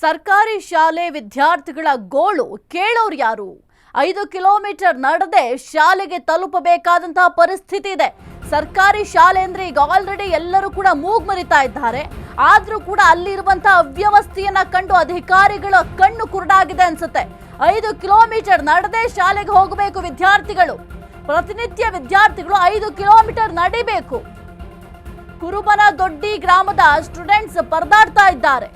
ಸರ್ಕಾರಿ ಶಾಲೆ ವಿದ್ಯಾರ್ಥಿಗಳ ಗೋಳು ಕೇಳೋರು ಯಾರು? 5 ಕಿಲೋಮೀಟರ್ ನಡೆದೇ ಶಾಲೆಗೆ ತಲುಪಬೇಕಾದಂತಹ ಪರಿಸ್ಥಿತಿ ಇದೆ. ಸರ್ಕಾರಿ ಶಾಲೆ ಅಂದ್ರೆ ಈಗ ಆಲ್ರೆಡಿ ಎಲ್ಲರೂ ಕೂಡ ಮೂಗ್ಮರಿತಾ ಇದ್ದಾರೆ. ಆದ್ರೂ ಕೂಡ ಅಲ್ಲಿರುವಂತಹ ಅವ್ಯವಸ್ಥೆಯನ್ನ ಕಂಡು ಅಧಿಕಾರಿಗಳ ಕಣ್ಣು ಕುರುಡಾಗಿದೆ ಅನ್ಸುತ್ತೆ. 5 ಕಿಲೋಮೀಟರ್ ನಡೆದೇ ಶಾಲೆಗೆ ಹೋಗಬೇಕು ವಿದ್ಯಾರ್ಥಿಗಳು. ಪ್ರತಿನಿತ್ಯ ವಿದ್ಯಾರ್ಥಿಗಳು 5 ಕಿಲೋಮೀಟರ್ ನಡಿಬೇಕು. ಕುರುಬನ ದೊಡ್ಡಿ ಗ್ರಾಮದ ಸ್ಟೂಡೆಂಟ್ಸ್ ಪರದಾಡ್ತಾ ಇದ್ದಾರೆ.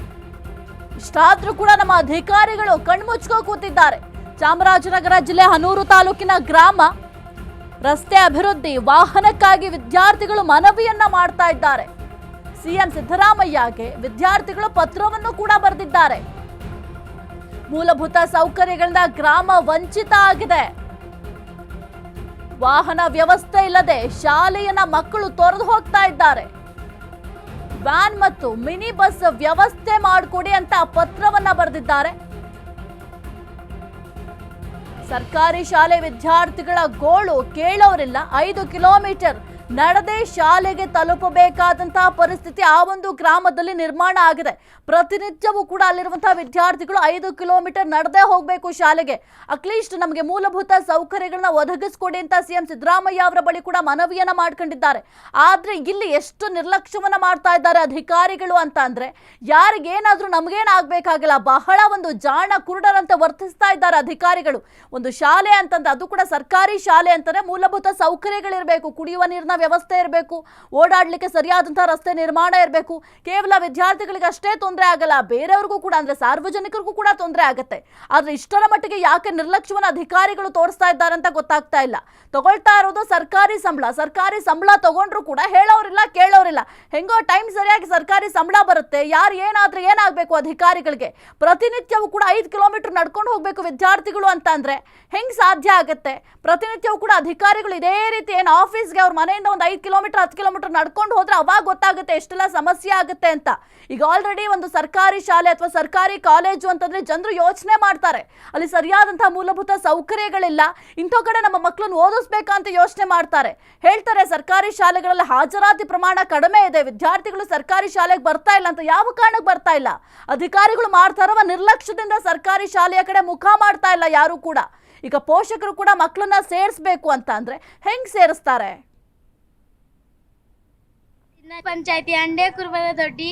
ಇಷ್ಟಾದ್ರೂ ಕೂಡ ನಮ್ಮ ಅಧಿಕಾರಿಗಳು ಕಣ್ಮುಚ್ಕೋ ಕೂತಿದ್ದಾರೆ. ಚಾಮರಾಜನಗರ ಜಿಲ್ಲೆ ಹನೂರು ತಾಲೂಕಿನ ಗ್ರಾಮ ರಸ್ತೆ ಅಭಿವೃದ್ಧಿ ವಾಹನಕ್ಕಾಗಿ ವಿದ್ಯಾರ್ಥಿಗಳು ಮನವಿಯನ್ನ ಮಾಡ್ತಾ ಇದ್ದಾರೆ. ಸಿಎಂ ಸಿದ್ದರಾಮಯ್ಯಗೆ ವಿದ್ಯಾರ್ಥಿಗಳು ಪತ್ರವನ್ನು ಕೂಡ ಬರೆದಿದ್ದಾರೆ. ಮೂಲಭೂತ ಸೌಕರ್ಯಗಳಿಂದ ಗ್ರಾಮ ವಂಚಿತ ಆಗಿದೆ. ವಾಹನ ವ್ಯವಸ್ಥೆ ಇಲ್ಲದೆ ಶಾಲೆಯನ್ನ ಮಕ್ಕಳು ತೊರೆದು ಹೋಗ್ತಾ ಇದ್ದಾರೆ. ವ್ಯಾನ್ ಮತ್ತು ಮಿನಿ ಬಸ್ ವ್ಯವಸ್ಥೆ ಮಾಡಿಕೊಡಿ ಅಂತ ಪತ್ರವನ್ನ ಬರೆದಿದ್ದಾರೆ. ಸರ್ಕಾರಿ ಶಾಲೆ ವಿದ್ಯಾರ್ಥಿಗಳ ಗೋಳು ಕೇಳೋರಿಲ್ಲ. 5 ಕಿಲೋಮೀಟರ್ ನಡೆದೇ ಶಾಲೆಗೆ ತಲುಪಬೇಕಾದಂತಹ ಪರಿಸ್ಥಿತಿ ಆ ಒಂದು ಗ್ರಾಮದಲ್ಲಿ ನಿರ್ಮಾಣ ಆಗಿದೆ. ಪ್ರತಿನಿತ್ಯವೂ ಕೂಡ ಅಲ್ಲಿರುವಂತಹ ವಿದ್ಯಾರ್ಥಿಗಳು 5 ಕಿಲೋಮೀಟರ್ ನಡೆದೇ ಹೋಗಬೇಕು ಶಾಲೆಗೆ. ಅಟ್ಲೀಸ್ಟ್ ನಮಗೆ ಮೂಲಭೂತ ಸೌಕರ್ಯಗಳನ್ನ ಒದಗಿಸ್ಕೊಡಿ ಅಂತ ಸಿಎಂ ಸಿದ್ದರಾಮಯ್ಯ ಅವರ ಬಳಿ ಕೂಡ ಮನವಿಯನ್ನ ಮಾಡ್ಕೊಂಡಿದ್ದಾರೆ. ಆದ್ರೆ ಇಲ್ಲಿ ಎಷ್ಟು ನಿರ್ಲಕ್ಷ್ಯವನ್ನ ಮಾಡ್ತಾ ಇದ್ದಾರೆ ಅಧಿಕಾರಿಗಳು ಅಂತ ಅಂದ್ರೆ ಯಾರಿಗೇನಾದ್ರೂ ನಮಗೇನಾಗಬೇಕಾಗಿಲ್ಲ. ಬಹಳ ಒಂದು ಜಾಣ ಕುರುಡರಂತೆ ವರ್ತಿಸ್ತಾ ಇದ್ದಾರೆ ಅಧಿಕಾರಿಗಳು. ಒಂದು ಶಾಲೆ ಅಂತಂದ್ರೆ ಅದು ಕೂಡ ಸರ್ಕಾರಿ ಶಾಲೆ ಅಂತಾನೆ ಮೂಲಭೂತ ಸೌಕರ್ಯಗಳಿರಬೇಕು, ಕುಡಿಯುವ ನೀರಿನ ವ್ಯವಸ್ಥೆ ಇರಬೇಕು, ಓಡಾಡ್ಲಿಕ್ಕೆ ಸರಿಯಾದಂತಹ ರಸ್ತೆ ನಿರ್ಮಾಣ ಇರಬೇಕು. ಕೇವಲ ವಿದ್ಯಾರ್ಥಿಗಳಿಗೆ ಅಷ್ಟೇ ತೊಂದರೆ ಆಗಲ್ಲ, ಬೇರೆಯವ್ರಿಗೂ ಕೂಡ ಅಂದ್ರೆ ಸಾರ್ವಜನಿಕರಿಗೂ ಕೂಡ ತೊಂದರೆ ಆಗುತ್ತೆ. ಆದ್ರೆ ಇಷ್ಟರ ಮಟ್ಟಿಗೆ ಯಾಕೆ ನಿರ್ಲಕ್ಷ್ಯವನ್ನು ಅಧಿಕಾರಿಗಳು ತೋರಿಸ್ತಾ ಇದ್ದಾರೆ ಅಂತ ಗೊತ್ತಾಗ್ತಾ ಇಲ್ಲ. ತಗೊಳ್ತಾ ಇರೋದು ಸರ್ಕಾರಿ ಸಂಬಳ ತಗೊಂಡ್ರು ಕೂಡ ಹೇಳೋರಿಲ್ಲ ಕೇಳೋರಿಲ್ಲ. ಹೆಂಗೋ ಟೈಮ್ ಸರಿಯಾಗಿ ಸರ್ಕಾರಿ ಸಂಬಳ ಬರುತ್ತೆ. ಯಾರು ಏನಾದ್ರೂ ಏನಾಗಬೇಕು ಅಧಿಕಾರಿಗಳಿಗೆ? ಪ್ರತಿನಿತ್ಯವೂ ಕೂಡ 5 ಕಿಲೋಮೀಟರ್ ನಡ್ಕೊಂಡು ಹೋಗ್ಬೇಕು ವಿದ್ಯಾರ್ಥಿಗಳು ಅಂತ ಅಂದ್ರೆ ಹೆಂಗ್ ಸಾಧ್ಯ ಆಗುತ್ತೆ? ಪ್ರತಿನಿತ್ಯವೂ ಕೂಡ ಅಧಿಕಾರಿಗಳು ಇದೇ ರೀತಿ ಏನು ಆಫೀಸ್ಗೆ ಅವ್ರ ಮನೆಯಿಂದ ಒಂದು 5 ಕಿಲೋಮೀಟರ್ 10 ಕಿಲೋಮೀಟರ್ ನಡ್ಕೊಂಡು ಹೋದ್ರೆ ಅವಾಗ ಗೊತ್ತಾಗುತ್ತೆ ಎಷ್ಟೆಲ್ಲ ಸಮಸ್ಯೆ ಆಗುತ್ತೆ ಅಂತ. ಈಗ ಆಲ್ರೆಡಿ ಒಂದು ಸರ್ಕಾರಿ ಶಾಲೆ ಅಥವಾ ಸರ್ಕಾರಿ ಕಾಲೇಜು ಅಂತಂದ್ರೆ ಜನರು ಯೋಚನೆ ಮಾಡ್ತಾರೆ, ಅಲ್ಲಿ ಸರಿಯಾದಂತಹ ಮೂಲಭೂತ ಸೌಕರ್ಯಗಳಿಲ್ಲ, ಇಂಥ ಕಡೆ ನಮ್ಮ ಮಕ್ಕಳನ್ನು ಓದಿಸ್ಬೇಕಂತ ಯೋಚನೆ ಮಾಡ್ತಾರೆ. ಹೇಳ್ತಾರೆ ಸರ್ಕಾರಿ ಶಾಲೆಗಳಲ್ಲಿ ಹಾಜರಾತಿ ಪ್ರಮಾಣ ಕಡಿಮೆ ಇದೆ, ವಿದ್ಯಾರ್ಥಿಗಳು ಸರ್ಕಾರಿ ಶಾಲೆಗೆ ಬರ್ತಾ ಇಲ್ಲ ಅಂತ. ಯಾವ ಕಾರಣಕ್ಕೆ ಬರ್ತಾ ಇಲ್ಲ? ಅಧಿಕಾರಿಗಳು ಮಾಡ್ತಾ ಇರುವ ನಿರ್ಲಕ್ಷ್ಯದಿಂದ ಸರ್ಕಾರಿ ಶಾಲೆಯ ಕಡೆ ಮುಖ ಮಾಡ್ತಾ ಇಲ್ಲ ಯಾರು ಕೂಡ. ಈಗ ಪೋಷಕರು ಕೂಡ ಮಕ್ಕಳನ್ನ ಸೇರಿಸಬೇಕು ಅಂತ ಅಂದ್ರೆ ಹೆಂಗ್ ಸೇರಿಸ್ತಾರೆ? ಪಂಚಾಯತಿ ಅಂಡೆ ಕುರುಬನ ದೊಡ್ಡಿ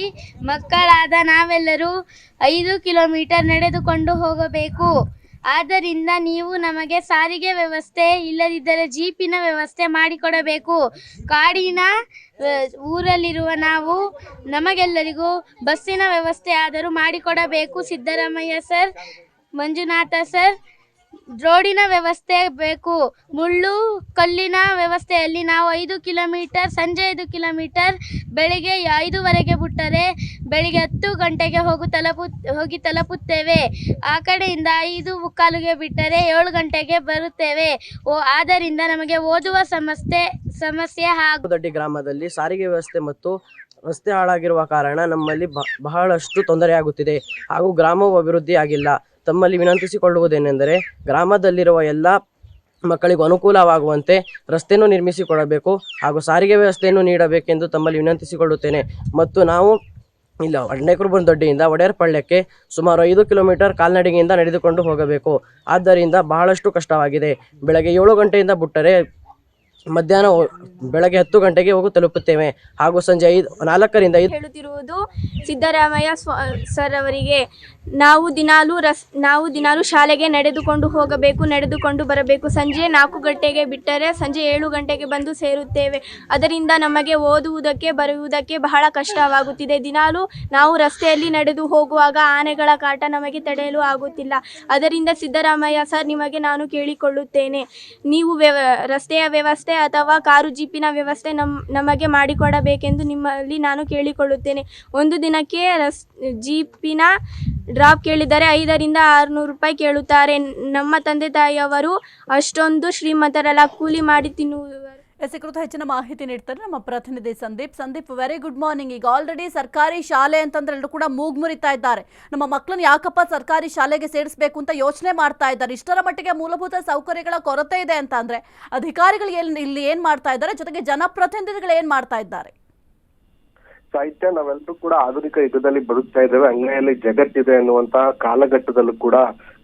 ಮಕ್ಕಳಾದ ನಾವೆಲ್ಲರೂ 5 ಕಿಲೋಮೀಟರ್ ನಡೆದುಕೊಂಡು ಹೋಗಬೇಕು. ಆದ್ದರಿಂದ ನೀವು ನಮಗೆ ಸಾರಿಗೆ ವ್ಯವಸ್ಥೆ ಇಲ್ಲದಿದ್ದರೆ ಜೀಪಿನ ವ್ಯವಸ್ಥೆ ಮಾಡಿಕೊಡಬೇಕು. ಕಾಡಿನ ಊರಲ್ಲಿರುವ ನಾವು ನಮಗೆಲ್ಲರಿಗೂ ಬಸ್ಸಿನ ವ್ಯವಸ್ಥೆ ಆದರೂ ಮಾಡಿಕೊಡಬೇಕು. ಸಿದ್ದರಾಮಯ್ಯ ಸರ್, ಮಂಜುನಾಥ ಸರ್, ರೋಡಿನ ವ್ಯವಸ್ಥೆ ಬೇಕು. ಮುಳ್ಳು ಕಲ್ಲಿನ ವ್ಯವಸ್ಥೆಯಲ್ಲಿ ನಾವು 5 ಕಿಲೋಮೀಟರ್ ಸಂಜೆ 5 ಕಿಲೋಮೀಟರ್ ಬೆಳಿಗ್ಗೆ 5ವರೆಗೆ ಬಿಟ್ಟರೆ ಬೆಳಿಗ್ಗೆ 10 ಗಂಟೆಗೆ ಹೋಗಿ ತಲುಪುತ್ತೇವೆ. ಆ ಕಡೆಯಿಂದ 5:15ಗೆ ಬಿಟ್ಟರೆ 7 ಗಂಟೆಗೆ ಬರುತ್ತೇವೆ. ಆದ್ದರಿಂದ ನಮಗೆ ಓದುವ ಸಮಸ್ಯೆ ದೊಡ್ಡಿ ಗ್ರಾಮದಲ್ಲಿ ಸಾರಿಗೆ ವ್ಯವಸ್ಥೆ ಮತ್ತು ರಸ್ತೆ ಹಾಳಾಗಿರುವ ಕಾರಣ ನಮ್ಮಲ್ಲಿ ಬಹಳಷ್ಟು ತೊಂದರೆಯಾಗುತ್ತಿದೆ ಹಾಗೂ ಗ್ರಾಮವು ಅಭಿವೃದ್ಧಿ ಆಗಿಲ್ಲ. ತಮ್ಮಲ್ಲಿ ವಿನಂತಿಸಿಕೊಳ್ಳುವುದೇನೆಂದರೆ ಗ್ರಾಮದಲ್ಲಿರುವ ಎಲ್ಲ ಮಕ್ಕಳಿಗೂ ಅನುಕೂಲವಾಗುವಂತೆ ರಸ್ತೆಯನ್ನು ನಿರ್ಮಿಸಿಕೊಡಬೇಕು ಹಾಗೂ ಸಾರಿಗೆ ವ್ಯವಸ್ಥೆಯನ್ನು ನೀಡಬೇಕೆಂದು ತಮ್ಮಲ್ಲಿ ವಿನಂತಿಸಿಕೊಳ್ಳುತ್ತೇನೆ. ಮತ್ತು ನಾವು ಇಲ್ಲ ಅಂಡೇಕುರುಬನ ದೊಡ್ಡಿಯಿಂದ ಒಡೆಯರ್ಪಳ್ಯಕ್ಕೆ ಸುಮಾರು 5 ಕಿಲೋಮೀಟರ್ ಕಾಲ್ನಡಿಗೆಯಿಂದ ನಡೆದುಕೊಂಡು ಹೋಗಬೇಕು. ಆದ್ದರಿಂದ ಬಹಳಷ್ಟು ಕಷ್ಟವಾಗಿದೆ. ಬೆಳಗ್ಗೆ 7 ಗಂಟೆಯಿಂದ ಬಿಟ್ಟರೆ ಮಧ್ಯಾಹ್ನ ಬೆಳಗ್ಗೆ 10 ಗಂಟೆಗೆ ಹೋಗಿ ತಲುಪುತ್ತೇವೆ ಹಾಗೂ ಸಂಜೆ 4ರಿಂದ 5 ಹೇಳುತ್ತಿರುವುದು ಸಿದ್ದರಾಮಯ್ಯ ಸರ್ ಅವರಿಗೆ. ನಾವು ದಿನಾಲೂ ಶಾಲೆಗೆ ನಡೆದುಕೊಂಡು ಹೋಗಬೇಕು, ನಡೆದುಕೊಂಡು ಬರಬೇಕು. ಸಂಜೆ 4 ಗಂಟೆಗೆ ಬಿಟ್ಟರೆ ಸಂಜೆ 7 ಗಂಟೆಗೆ ಬಂದು ಸೇರುತ್ತೇವೆ. ಅದರಿಂದ ನಮಗೆ ಓದುವುದಕ್ಕೆ ಬರೆಯುವುದಕ್ಕೆ ಬಹಳ ಕಷ್ಟವಾಗುತ್ತಿದೆ. ದಿನಾಲೂ ನಾವು ರಸ್ತೆಯಲ್ಲಿ ನಡೆದು ಹೋಗುವಾಗ ಆನೆಗಳ ಕಾಟ ನಮಗೆ ತಡೆಯಲು ಆಗುತ್ತಿಲ್ಲ. ಅದರಿಂದ ಸಿದ್ದರಾಮಯ್ಯ ಸರ್, ನಿಮಗೆ ನಾನು ಕೇಳಿಕೊಳ್ಳುತ್ತೇನೆ, ನೀವು ರಸ್ತೆಯ ವ್ಯವಸ್ಥೆ ಅಥವಾ ಕಾರು ಜೀಪಿನ ವ್ಯವಸ್ಥೆ ನಮಗೆ ಮಾಡಿಕೊಡಬೇಕೆಂದು ನಿಮ್ಮಲ್ಲಿ ನಾನು ಕೇಳಿಕೊಳ್ಳುತ್ತೇನೆ. ಒಂದು ದಿನಕ್ಕೆ ಜೀಪಿನ ಡ್ರಾಪ್ ಕೇಳಿದರೆ 500ರಿಂದ 600 ರೂಪಾಯಿ ಕೇಳುತ್ತಾರೆ. ನಮ್ಮ ತಂದೆ ತಾಯಿಯವರು ಅಷ್ಟೊಂದು ಶ್ರೀಮಂತರಲ್ಲ, ಕೂಲಿ ಮಾಡಿ ತಿನ್ನುವರು. ಕುರಿತು ಹೆಚ್ಚಿನ ಮಾಹಿತಿ ನೀಡ್ತಾರೆ ನಮ್ಮ ಪ್ರತಿನಿಧಿ ಸಂದೀಪ್. Very good morning. ಈಗ ಆಲ್ರೆಡಿ ಸರ್ಕಾರಿ ಶಾಲೆ ಅಂತಂದ್ರೆ ಎಲ್ಲರೂ ಕೂಡ ಮೂಗ್ಮುರಿತಾ ಇದ್ದಾರೆ. ನಮ್ಮ ಮಕ್ಕಳನ್ನ ಯಾಕಪ್ಪ ಸರ್ಕಾರಿ ಶಾಲೆಗೆ ಸೇರಿಸಬೇಕು ಅಂತ ಯೋಚನೆ ಮಾಡ್ತಾ ಇದ್ದಾರೆ. ಇಷ್ಟರ ಮಟ್ಟಿಗೆ ಮೂಲಭೂತ ಸೌಕರ್ಯಗಳ ಕೊರತೆ ಇದೆ ಅಂತ ಅಂದ್ರೆ ಅಧಿಕಾರಿಗಳು ಇಲ್ಲಿ ಏನ್ ಮಾಡ್ತಾ ಇದ್ದಾರೆ, ಜೊತೆಗೆ ಜನಪ್ರತಿನಿಧಿಗಳು ಏನ್ ಮಾಡ್ತಾ ಇದ್ದಾರೆ? ಸಾಹಿತ್ಯ, ನಾವೆಲ್ಲರೂ ಕೂಡ ಆಧುನಿಕ ಯುಗದಲ್ಲಿ ಬದುಕ್ತಾ ಇದ್ದೇವೆ, ಅಂಗೈಯಲ್ಲಿ ಜಗತ್ತಿದೆ ಅನ್ನುವಂತಹ ಕಾಲಘಟ್ಟದಲ್ಲೂ ಕೂಡ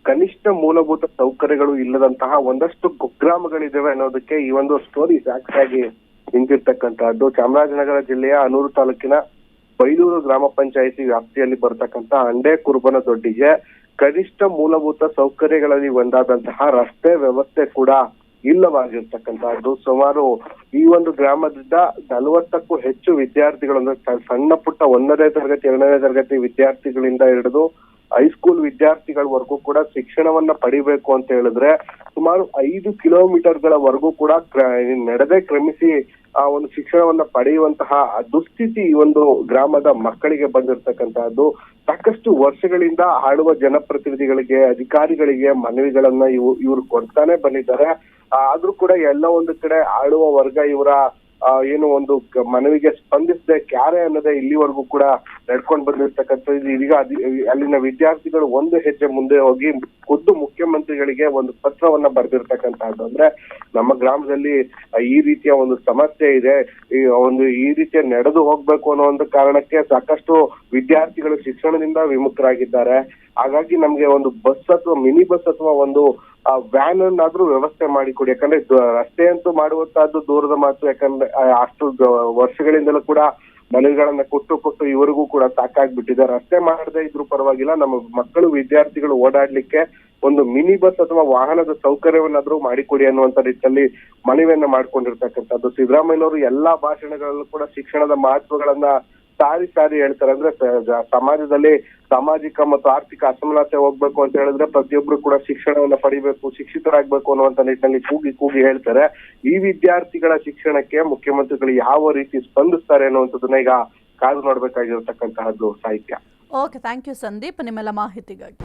ಕನಿಷ್ಠ ಮೂಲಭೂತ ಸೌಕರ್ಯಗಳು ಇಲ್ಲದಂತಹ ಒಂದಷ್ಟು ಕುಗ್ರಾಮಗಳಿದ್ದಾವೆ ಅನ್ನೋದಕ್ಕೆ ಈ ಒಂದು ಸ್ಟೋರಿ ಸಾಕ್ಷಿಯಾಗಿ ನಿಂತಿರ್ತಕ್ಕಂತಹದ್ದು. ಚಾಮರಾಜನಗರ ಜಿಲ್ಲೆಯ ಅನೂರು ತಾಲೂಕಿನ ಬೈಲೂರು ಗ್ರಾಮ ಪಂಚಾಯಿತಿ ವ್ಯಾಪ್ತಿಯಲ್ಲಿ ಬರ್ತಕ್ಕಂತ ಅಂಡೆ ಕುರುಬನ ದೊಡ್ಡಿಗೆ ಕನಿಷ್ಠ ಮೂಲಭೂತ ಸೌಕರ್ಯಗಳಲ್ಲಿ ಒಂದಾದಂತಹ ರಸ್ತೆ ವ್ಯವಸ್ಥೆ ಕೂಡ ಇಲ್ಲವಾಗಿರ್ತಕ್ಕಂತಹದ್ದು. ಸುಮಾರು ಈ ಒಂದು ಗ್ರಾಮದಿಂದ 40ಕ್ಕೂ ಹೆಚ್ಚು ವಿದ್ಯಾರ್ಥಿಗಳು, ಅಂದ್ರೆ ಸಣ್ಣ ಪುಟ್ಟ 1ನೇ ತರಗತಿ 2ನೇ ತರಗತಿ ವಿದ್ಯಾರ್ಥಿಗಳಿಂದ ಹಿಡಿದು ಹೈಸ್ಕೂಲ್ ವಿದ್ಯಾರ್ಥಿಗಳವರೆಗೂ ಕೂಡ ಶಿಕ್ಷಣವನ್ನ ಪಡಿಬೇಕು ಅಂತ ಹೇಳಿದ್ರೆ ಸುಮಾರು 5 ಕಿಲೋಮೀಟರ್ಗಳವರೆಗೂ ಕೂಡ ನಡೆದೇ ಕ್ರಮಿಸಿ ಆ ಒಂದು ಶಿಕ್ಷಣವನ್ನ ಪಡೆಯುವಂತಹ ದುಸ್ಥಿತಿ ಈ ಒಂದು ಗ್ರಾಮದ ಮಕ್ಕಳಿಗೆ ಬಂದಿರತಕ್ಕಂತಹದ್ದು. ಸಾಕಷ್ಟು ವರ್ಷಗಳಿಂದ ಆಳುವ ಜನಪ್ರತಿನಿಧಿಗಳಿಗೆ, ಅಧಿಕಾರಿಗಳಿಗೆ ಮನವಿಗಳನ್ನ ಇವರು ಕೊಡ್ತಾನೆ ಬಂದಿದ್ದಾರೆ. ಆದ್ರೂ ಕೂಡ ಎಲ್ಲ ಒಂದು ಕಡೆ ಆಳುವ ವರ್ಗ ಇವರ ಏನು ಒಂದು ಮನವಿಗೆ ಸ್ಪಂದಿಸದೆ ಕ್ಯಾರೆ ಅನ್ನೋದೇ ಇಲ್ಲಿವರೆಗೂ ಕೂಡ ನಡ್ಕೊಂಡು ಬಂದಿರ್ತಕ್ಕಂಥದ್ದು. ಇದೀಗ ಅಲ್ಲಿನ ವಿದ್ಯಾರ್ಥಿಗಳು ಒಂದು ಹೆಜ್ಜೆ ಮುಂದೆ ಹೋಗಿ ಖುದ್ದು ಮುಖ್ಯಮಂತ್ರಿಗಳಿಗೆ ಒಂದು ಪತ್ರವನ್ನ ಬರೆದಿರ್ತಕ್ಕಂಥದ್ದು. ಅಂದ್ರೆ ನಮ್ಮ ಗ್ರಾಮದಲ್ಲಿ ಈ ರೀತಿಯ ಒಂದು ಸಮಸ್ಯೆ ಇದೆ, ಈ ರೀತಿಯ ನಡೆದು ಹೋಗ್ಬೇಕು ಅನ್ನೋ ಒಂದು ಕಾರಣಕ್ಕೆ ಸಾಕಷ್ಟು ವಿದ್ಯಾರ್ಥಿಗಳು ಶಿಕ್ಷಣದಿಂದ ವಿಮುಖರಾಗಿದ್ದಾರೆ. ಹಾಗಾಗಿ ನಮ್ಗೆ ಒಂದು ಬಸ್ ಅಥವಾ ಮಿನಿ ಬಸ್ ಅಥವಾ ಒಂದು ವ್ಯಾನ್ ಅನ್ನಾದ್ರೂ ವ್ಯವಸ್ಥೆ ಮಾಡಿಕೊಡಿ. ಯಾಕಂದ್ರೆ ರಸ್ತೆ ಅಂತೂ ಮಾಡುವಂತಹದ್ದು ದೂರದ ಮಾತು. ಯಾಕಂದ್ರೆ ಅಷ್ಟು ವರ್ಷಗಳಿಂದಲೂ ಕೂಡ ಮನೆಗಳನ್ನ ಕೊಟ್ಟು ಇವರಿಗೂ ಕೂಡ ಸಾಕಾಗ್ಬಿಟ್ಟಿದೆ. ರಸ್ತೆ ಮಾಡದೇ ಇದ್ರು ಪರವಾಗಿಲ್ಲ, ನಮ್ಮ ಮಕ್ಕಳು ವಿದ್ಯಾರ್ಥಿಗಳು ಓಡಾಡ್ಲಿಕ್ಕೆ ಒಂದು ಮಿನಿ ಬಸ್ ಅಥವಾ ವಾಹನದ ಸೌಕರ್ಯವನ್ನಾದ್ರೂ ಮಾಡಿಕೊಡಿ ಅನ್ನುವಂತ ರೀತಿಯಲ್ಲಿ ಮನವಿಯನ್ನ ಮಾಡ್ಕೊಂಡಿರ್ತಕ್ಕಂಥದ್ದು. ಸಿದ್ದರಾಮಯ್ಯನವರು ಎಲ್ಲಾ ಭಾಷಣಗಳಲ್ಲೂ ಕೂಡ ಶಿಕ್ಷಣದ ಮಹತ್ವಗಳನ್ನ ಸಾರಿ ಹೇಳ್ತಾರೆ. ಅಂದ್ರೆ ಸಮಾಜದಲ್ಲಿ ಸಾಮಾಜಿಕ ಮತ್ತು ಆರ್ಥಿಕ ಅಸಮಾನತೆ ಹೋಗ್ಬೇಕು ಅಂತ ಹೇಳಿದ್ರೆ ಪ್ರತಿಯೊಬ್ರು ಕೂಡ ಶಿಕ್ಷಣವನ್ನ ಪಡಿಬೇಕು, ಶಿಕ್ಷಿತರಾಗ್ಬೇಕು ಅನ್ನುವಂತ ನಿಟ್ಟಿನಲ್ಲಿ ಕೂಗಿ ಹೇಳ್ತಾರೆ. ಈ ವಿದ್ಯಾರ್ಥಿಗಳ ಶಿಕ್ಷಣಕ್ಕೆ ಮುಖ್ಯಮಂತ್ರಿಗಳು ಯಾವ ರೀತಿ ಸ್ಪಂದಿಸ್ತಾರೆ ಅನ್ನುವಂಥದ್ದನ್ನ ಈಗ ಕಾದು ನೋಡ್ಬೇಕಾಗಿರತಕ್ಕಂತಹದ್ದು ಸಾಹಿತ್ಯ. ಓಕೆ, ಥ್ಯಾಂಕ್ ಯು ಸಂದೀಪ್ ನಿಮ್ಮೆಲ್ಲ ಮಾಹಿತಿಗಾಗಿ.